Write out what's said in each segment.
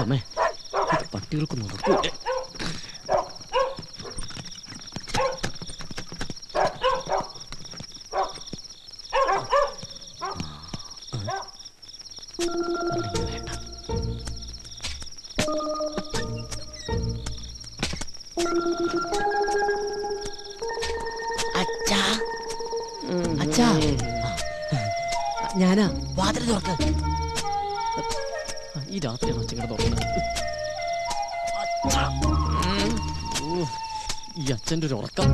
അമ്മേ പട്ടികൾക്ക് നടക്കൂ. ഞാനാ വാതിൽ തുറക്ക. ഈ രാത്രിയാണ് അച്ഛൻ തുറക്കുന്നത്. ഈ അച്ഛൻ്റെ ഒരു ഉറക്കം.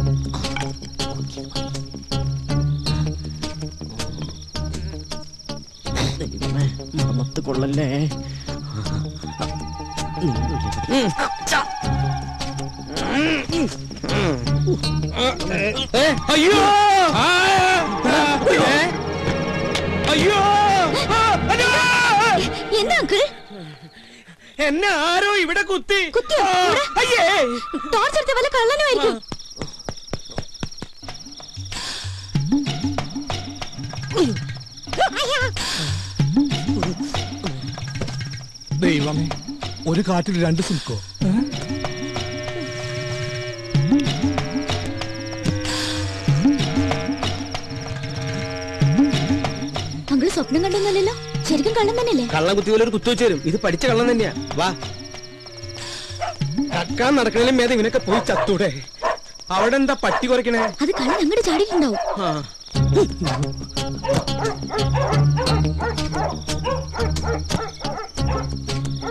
മണത്ത് കൊള്ളല്ലേ. അയ്യോ അയ്യോ എന്താ അങ്കിൾ? എന്നെ ആരോ ഇവിടെ കുത്തി. അയ്യേ ടോർച്ചെടുത്ത വല്ല കള്ളനുമായിരിക്കും. ദൈവമേ, ഒരു കാറ്റിൽ രണ്ട് സിൽക്കോ? അങ്കിൾ സ്വപ്നം കണ്ടൊന്നുമല്ലല്ലോ, ശരിക്കും കള്ളം തന്നെയല്ലേ? കള്ളം കുത്തി പോലെ ഒരു കുത്തു വെച്ച് തരും. ഇത് പഠിച്ച കള്ളം തന്നെയാ. വാ, കക്കാൻ നടക്കണേലും മേധം ഇവനൊക്കെ പോയി ചത്തൂടെ. അവിടെ എന്താ പട്ടി കുറയ്ക്കണേ? അത് കള്ളൻ അങ്ങോട്ട് ചാടിയിട്ടുണ്ടാവും.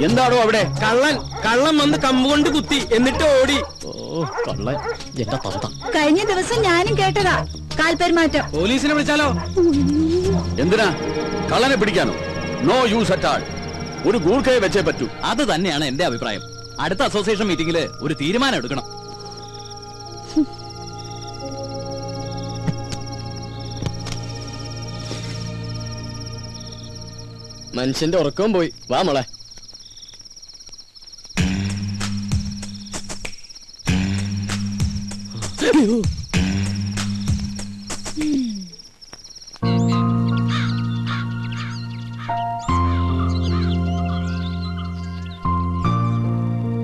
എന്താണോ അവിടെ? കള്ളൻ വന്ന് കമ്പുകൊണ്ട് കുത്തി, എന്നിട്ട് ഓടി. കള്ളൻ എന്റെ തന്ത. കഴിഞ്ഞ ദിവസം ഞാനും കേട്ടതാ കാൽപെരുമാറ്റം. പോലീസിനെ വിളിച്ചാലോ? എന്തിനാ? കള്ളനെ പിടിക്കാനോ? No use at all. ഒരു ഗൂർഖയെ വെച്ചേ പറ്റൂ. അത് തന്നെയാണ് എന്റെ അഭിപ്രായം. അടുത്ത അസോസിയേഷൻ മീറ്റിംഗില് ഒരു തീരുമാനം എടുക്കണം. മനുഷ്യന്റെ ഉറക്കവും പോയി. വാ മോളെ.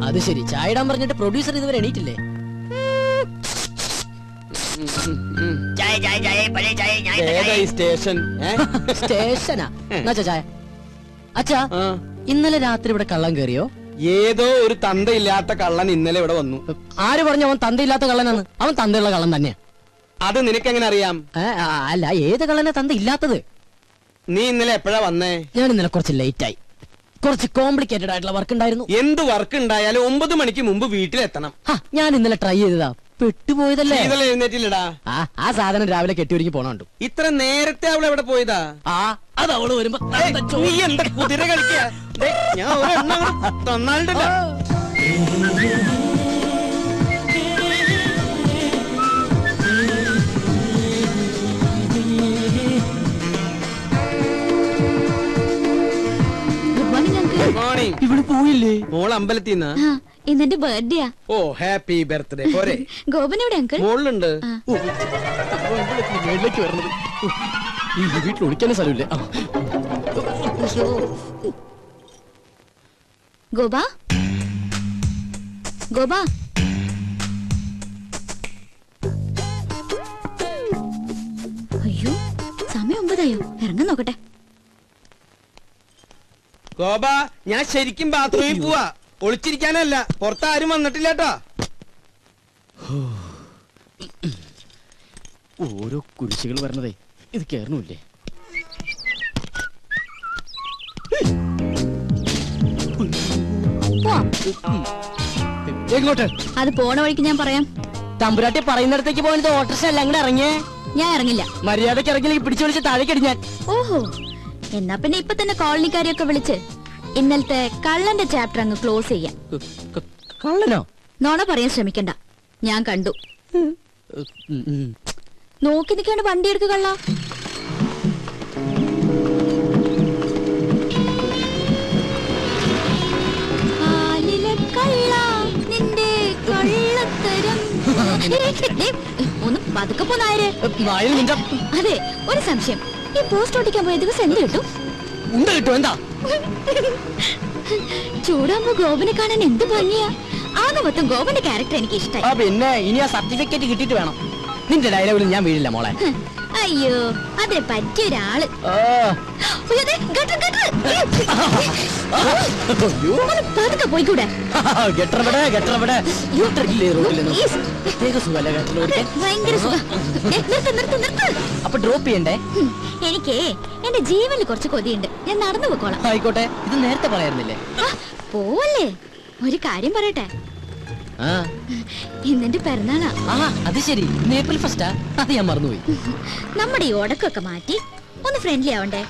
അത് ശരി, ചായ ഇടാൻ പറഞ്ഞിട്ട് പ്രൊഡ്യൂസർ ഇതുവരെ എണീറ്റില്ലേ? സ്റ്റേഷനാ ചായ. അച്ഛാ, ഇന്നലെ രാത്രി ഇവിടെ കള്ളൻ കയറിയോ? ഏതോ ഒരു തന്തയില്ലാത്ത കള്ളൻ ഇന്നലെ ഇവിടെ വന്നു. ആര് പറഞ്ഞു അവൻ തന്തയില്ലാത്ത കള്ളനാണ്? അവൻ തന്തയുള്ള കള്ളൻ തന്നെയാ. അത് നിനക്കെങ്ങനെ അറിയാം? അല്ല, ഏത് കള്ളനെ തന്ത ഇല്ലാത്തത്? നീ ഇന്നലെ എപ്പോഴാ വന്നേ? ഞാൻ ഇന്നലെ കുറച്ച് ലേറ്റ് ആയി. കുറച്ച് കോംപ്ലിക്കേറ്റഡ് ആയിട്ടുള്ള വർക്ക് ഉണ്ടായിരുന്നു. എന്ത് വർക്ക് ഉണ്ടായാലും 9 മണിക്ക് മുമ്പ് വീട്ടിലെത്തണം. ഞാൻ ഇന്നലെ ട്രൈ ചെയ്തതാ, പെട്ടുപോയതല്ലേ. എഴുന്നേറ്റില്ലടാ. ആ സാധനം രാവിലെ കെട്ടിയൊരുക്കി പോണുണ്ട്. ഇത്ര നേരത്തെ അവൾ എവിടെ പോയതാ? അത് അവള് വരുമ്പോ നീ എന്താ കുതിര കളിക്കാ? ഞാൻ ഒരെണ്ണം തന്നാലുണ്ടല്ലോ. ഇവിടെ പോയില്ലേ? മോൾ അമ്പലത്തിന്നാ? ഇന്നെന്റെ ബർത്ത്ഡേയാ. ഓ, ഹാപ്പി ബർത്ത്ഡേ. പോരെ? ഗോപനെവിടെ അങ്കിൾ? മോളിലുണ്ട്. മേളിലേക്ക് വരണത്. ഈ വീട്ടിൽ ഒളിക്കാനും സ്ഥലമില്ലേ? ഗോപാ, ഗോപാ, അയ്യോ സമയം 9 ഇറങ്ങാൻ നോക്കട്ടെ. ഗോപ, ഞാൻ ശരിക്കും ബാത്റൂമിൽ പോവാ. ഒളിച്ചിരിക്കാനല്ല. പുറത്താരും വന്നിട്ടില്ല കേട്ടോ. ഓരോ കുരിശുകൾ വരണതേ ഇത് കേറണില്ലേ? എങ്ങോട്ട്? അത് പോണ വഴിക്ക് ഞാൻ പറയാം. തമ്പുരാട്ടി പറയുന്നിടത്തേക്ക് പോയത് ഓട്ടോറിക്ഷ അല്ല, അങ്ങോട്ട് ഇറങ്ങിയേ. ഞാൻ ഇറങ്ങില്ല. മര്യാദക്ക് ഇറങ്ങിയില്ലെങ്കിൽ പിടിച്ചു വിളിച്ച് താഴേക്കടി ഞാൻ. ഓഹോ, എന്നാ പിന്നെ ഇപ്പൊ തന്നെ കോളനിക്കാരെയൊക്കെ വിളിച്ച് ഇന്നലത്തെ കള്ളന്റെ ചാപ്റ്റർ അങ്ങ് ക്ലോസ് ചെയ്യാം. കള്ളനോ? നോണ പറയാൻ ശ്രമിക്കണ്ട, ഞാൻ കണ്ടു. നോക്കി നിൽക്കാണ്ട് വണ്ടി എടുക്കുക കള്ള. ഒന്ന് പതുക്കെ പോന്നായര്. അതെ, ഒരു സംശയം. ഈ പോസ്റ്റ് ഒട്ടിക്കാൻ പോയ ദിവസം എന്ത് കിട്ടും? കിട്ടും. എന്താ? ചൂടാകുമ്പോ ഗോപനെ കാണാൻ എന്ത് ഭംഗിയാ. ആകെ മൊത്തം ഗോപന്റെ ക്യാരക്ടർ എനിക്ക് ഇഷ്ടമായി. പിന്നെ ഇനി ആ സർട്ടിഫിക്കറ്റ് കിട്ടിയിട്ട് വേണം. നിന്റെ ഡയലോഗിൽ ഞാൻ വീഴില്ല മോളെ. അയ്യോ അതിന് പറ്റിയ ഒരാള്. പതുക്കെ പോയിക്കൂടെ? ഭയങ്കര സുഖം. അപ്പൊ ഡ്രോപ്പ് ചെയ്യണ്ടേ? എനിക്ക് എന്റെ ജീവനിൽ കുറച്ച് കൊതിയുണ്ട്. ഞാൻ നടന്നു പോക്കോളാം. ആയിക്കോട്ടെ. ഇത് നേരത്തെ പറയാറുന്നില്ലേ? പോവല്ലേ? ഒരു കാര്യം പറയട്ടെ, ഇന്നെന്റെ പിറന്നാളാ. അത് ശരി, ഏപ്രിൽ ഫസ്റ്റാ. അത് ഞാൻ മറന്നുപോയി. നമ്മുടെ ഈ ഉടക്കൊക്കെ മാറ്റി ഒന്ന് ഫ്രണ്ട്ലി ആവണ്ടേ?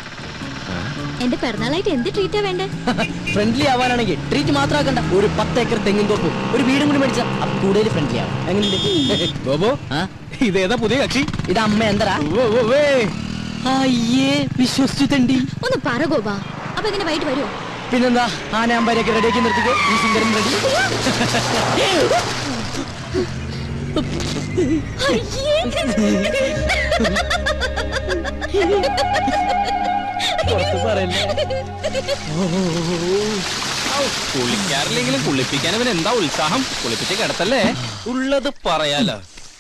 എന്റെ പിറന്നാളായിട്ട് എന്ത് ട്രീറ്റാ വേണ്ടേ? ഫ്രണ്ട്ലി ആവാനാണെങ്കിൽ ട്രീറ്റ് മാത്രമാക്കണ്ട, ഒരു 10 ഏക്കർ തെങ്ങിൻ തോപ്പും ഒരു വീടും കൂടി മേടിച്ച കൂടുതൽ ഫ്രണ്ട്ലി ആവും. എങ്ങനെയുണ്ട് ഗോപോ? ഇതേതാ പുതിയ കക്ഷി? ഇത് അമ്മ എന്തരാ? അയ്യേ, വിശ്വസിച്ചു തണ്ടി. ഒന്ന് പറ ഗോപാ. അപ്പൊ ഇങ്ങനെ വൈകിട്ട് വരുമോ? പിന്നെന്താ, ആനയാമ്പാരെയൊക്കെ റെഡിയാക്കി നിർത്തിക്കോ. ഈ സുന്ദരൻ റെഡി. കുളിക്കാറില്ലെങ്കിലും കുളിപ്പിക്കാൻ അവൻ എന്താ ഉത്സാഹം. കുളിപ്പിച്ച് കിടത്തല്ലേ? ഉള്ളത് പറയാലോ,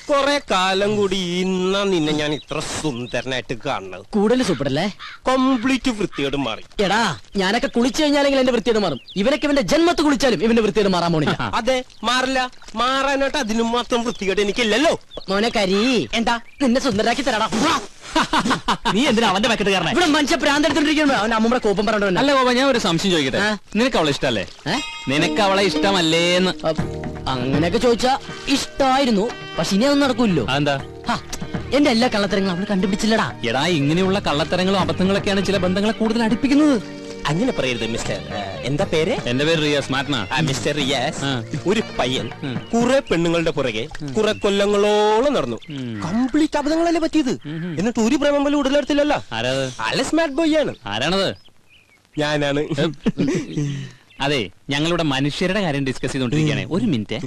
കൊറേ കാലം കൂടി ഇന്നാ നിന്നെ ഞാൻ ഇത്ര സുന്ദരനായിട്ട് കാണുന്നത്. കൂടുതൽ സൂപ്പറല്ലേ? കംപ്ലീറ്റ് വൃത്തിയോട് മാറി. എടാ, ഞാനൊക്കെ കുളിച്ചു കഴിഞ്ഞാലെങ്കിൽ എന്റെ വൃത്തിയോട് മാറും. ഇവനൊക്കെ ഇവന്റെ ജന്മത്ത് കുളിച്ചാലും ഇവന്റെ വൃത്തിയോട് മാറാൻ പോണില്ല. അതെ, മാറില്ല. മാറാനായിട്ട് അതിനും മാത്രം വൃത്തികേട് എനിക്കില്ലല്ലോ. മോനെ കരി, എന്താ നിന്നെ സുന്ദരാക്കി തരാടാ. നീ എന്തിനാ അവന്റെ പാക്കറ്റ് കാരണം? ഇവിടെ മനുഷ്യ പ്രാന്തെടുത്തോണ്ടിരിക്കുന്നു. അവൻ അമ്മൂടെ കോപ്പം പറഞ്ഞോ. അല്ല ഗോപ, ഞാൻ ഒരു സംശയം ചോദിക്കട്ടെ. നിനക്ക് അവളെ ഇഷ്ടല്ലേ? നിനക്ക് അവളെ ഇഷ്ടമല്ലേന്ന്? അങ്ങനെയൊക്കെ ചോദിച്ചാ ഇഷ്ടായിരുന്നു. പക്ഷെ ഇനി അതൊന്നും നടക്കൂല്ലോ. എന്താ? എന്റെ എല്ലാ കള്ളത്തരങ്ങളും അവള് കണ്ടുപിടിച്ചില്ലടാ. എടാ, ഇങ്ങനെയുള്ള കള്ളത്തരങ്ങളും അബദ്ധങ്ങളൊക്കെയാണ് ചില ബന്ധങ്ങളെ കൂടുതൽ അടുപ്പിക്കുന്നത്. അങ്ങനെ പറയരുത് മിസ്റ്റർ. എന്താ പേര്? എന്റെ പേര് റിയാസ്. മാറ്റനാ? മിസ്റ്റർ റിയാസ്. ഒരു പയ്യൻ കുറെ പെണ്ണുങ്ങളുടെ പുറകെ കുറെ കൊല്ലങ്ങളോളം നടന്നു. കംപ്ലീറ്റ് അബദ്ധങ്ങളല്ലേ പറ്റിയത്. എന്നിട്ട് ഒരു പ്രേമം പോലും ഉടലെടുത്തില്ലല്ലോ. ആരാത്? അല്ല, സ്മാർട്ട് ബോയ് ആണ്. ആരാണത്? ഞാനാണ്. അതെ, ഞങ്ങളുടെ മനുഷ്യരുടെ കാര്യം ഡിസ്കസ് ചെയ്തോണ്ടിരിക്കുകയാണ്. ഒരു മിനിറ്റ്.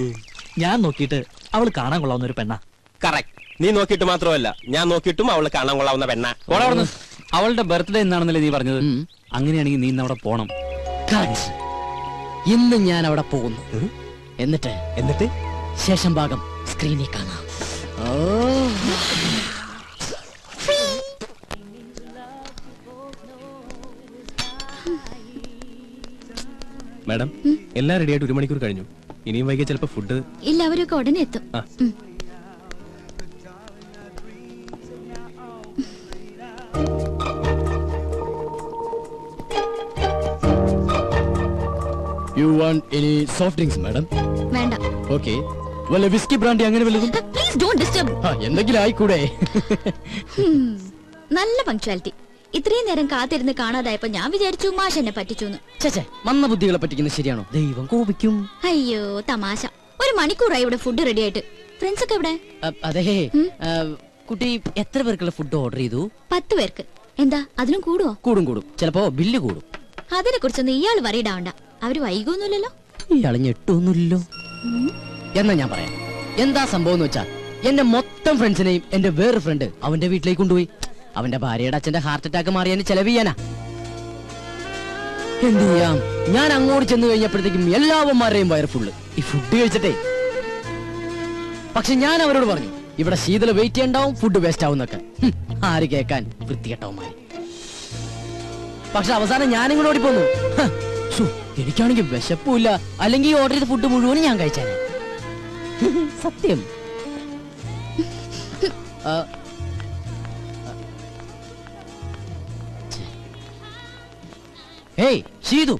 ഞാൻ നോക്കിയിട്ട് അവള് കാണാൻ കൊള്ളാവുന്ന ഒരു പെണ്ണ. കറക്റ്റ്. നീ നോക്കിയിട്ട് മാത്രമല്ല, ഞാൻ നോക്കിയിട്ടും അവള് കാണാൻ കൊള്ളാവുന്ന പെണ്ണ. അവളുടെ ബർത്ത്ഡേ എന്നാണെന്നല്ലേ നീ പറഞ്ഞത്? അങ്ങനെയാണെങ്കിൽ നീ ഇന്ന് അവിടെ പോണം. ഇന്ന് ഞാൻ അവിടെ പോകുന്നു. എന്നിട്ട് ശേഷം ഭാഗം സ്ക്രീനിൽ കാണാം. മാഡം, എല്ലാം റെഡി ആയിട്ട് 1 മണിക്കൂർ കഴിഞ്ഞു. ഇനിയും വൈകിയ ചിലപ്പോ ഫുഡ് ഇല്ല, അവരൊക്കെ ഉടനെ എത്തും. You want any soft drinks, madam? വേണ്ട. Okay. വല്ല വിസ്കി ബ്രാൻഡി അങ്ങനെ വല്ലതും? Please don't disturb. എന്തെങ്കിലും ആയിക്കൂടെ? നല്ല പങ്ക്ച്വാലിറ്റി. ഇത്രയും നേരം കാത്തിരുന്ന് കാണാതായപ്പോ ഞാൻ വിചാരിച്ചു മാഷ് എന്നെ പറ്റിച്ചു. ചേച്ചേ, മന്ന ബുദ്ധികളെ പറ്റിക്കുന്നത് ശരിയാണോ? ദൈവം കോപിക്കും. അയ്യോ തമാശ. 1 മണിക്കൂറായി ഇവിടെ ഫുഡ് റെഡി ആയിട്ട്. ഫ്രണ്ട്സ് ഒക്കെ എവിടെ? അതെ, കുട്ടി എത്ര പേർക്കുള്ള ഫുഡ് ഓർഡർ ചെയ്തു? 10 പേർക്ക്. എന്താ അതിനും കൂടുവോ? കൂടും. ചിലപ്പോ ബില്ല് കൂടും. അതിനെ കുറിച്ചൊന്നും ഇയാൾ വറീഡാവണ്ട. അവര് വൈകൊന്നുമില്ലല്ലോ. ഇയാള് ഞെട്ടൊന്നുമില്ലല്ലോ. എന്നാ ഞാൻ പറയാം എന്താ സംഭവം എന്ന് വെച്ചാൽ, എന്റെ മൊത്തം ഫ്രണ്ട്സിനെയും എന്റെ വേറെ ഫ്രണ്ട് അവന്റെ വീട്ടിലേക്ക് കൊണ്ടുപോയി. അവന്റെ ഭാര്യയുടെ അച്ഛന്റെ ഹാർട്ട് അറ്റാക്ക് മാറിയതിന് ചെലവ് ചെയ്യാനാ. എന്ത് ചെയ്യാം? ഞാൻ അങ്ങോട്ട് ചെന്ന് കഴിഞ്ഞപ്പോഴത്തേക്കും എല്ലാവന്മാരുടെയും വയർ ഫുള്ള് ഈ ഫുഡ് കഴിച്ചിട്ടേ. പക്ഷെ ഞാൻ അവരോട് പറഞ്ഞു, ഇവിടെ ശീതള വെയിറ്റ് ചെയ്യണ്ടാവും, ഫുഡ് വേസ്റ്റ് ആവുന്നൊക്കെ. ആര് കേൾക്കാൻ? വൃത്തികെട്ടവന്മാര്. പക്ഷെ അവസാനം ഞാനിങ്ങോട്ട് ഓടിപ്പോന്നു. എനിക്കാണെങ്കിൽ വിശപ്പില്ല. അല്ലെങ്കിൽ ഈ ഓർഡർ ചെയ്ത ഫുഡ് മുഴുവനും ഞാൻ കഴിച്ചാനെ. സത്യം. ഏയ് ഷീതു,